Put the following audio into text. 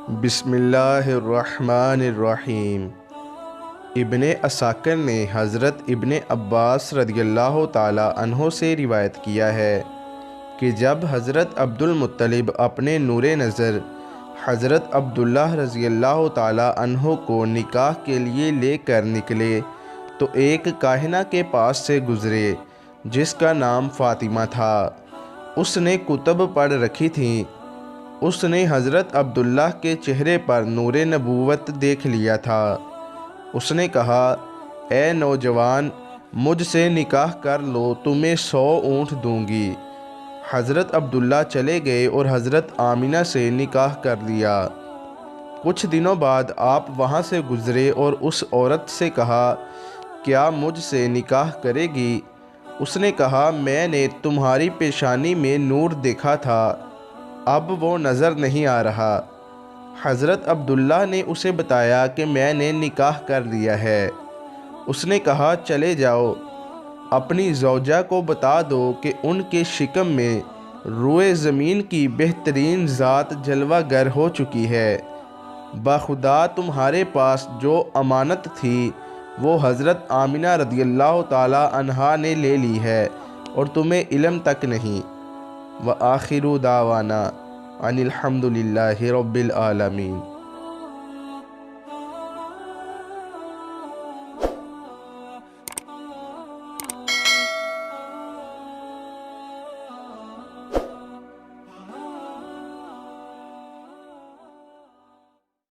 بسم اللہ الرحمن الرحیم۔ ابن اساکر نے حضرت ابن عباس رضی اللہ تعالی عنہ سے روایت کیا ہے کہ جب حضرت عبدالمطلب اپنے نور نظر حضرت عبداللہ رضی اللہ تعالی عنہ کو نکاح کے لیے لے کر نکلے تو ایک کاہنہ کے پاس سے گزرے جس کا نام فاطمہ تھا۔ اس نے کتب پڑھ رکھی تھیں۔ اس نے حضرت عبداللہ کے چہرے پر نور نبوت دیکھ لیا تھا۔ اس نے کہا، اے نوجوان، مجھ سے نکاح کر لو، تمہیں 100 اونٹ دوں گی۔ حضرت عبداللہ چلے گئے اور حضرت آمنہ سے نکاح کر لیا۔ کچھ دنوں بعد آپ وہاں سے گزرے اور اس عورت سے کہا، کیا مجھ سے نکاح کرے گی؟ اس نے کہا، میں نے تمہاری پیشانی میں نور دیکھا تھا، اب وہ نظر نہیں آ رہا۔ حضرت عبداللہ نے اسے بتایا کہ میں نے نکاح کر لیا ہے۔ اس نے کہا، چلے جاؤ، اپنی زوجہ کو بتا دو کہ ان کے شکم میں روئے زمین کی بہترین ذات جلوہ گر ہو چکی ہے۔ بخدا تمہارے پاس جو امانت تھی وہ حضرت آمنہ رضی اللہ تعالی عنہا نے لے لی ہے اور تمہیں علم تک نہیں۔ وآخر دعوانا ان الحمد للہ رب العالمین۔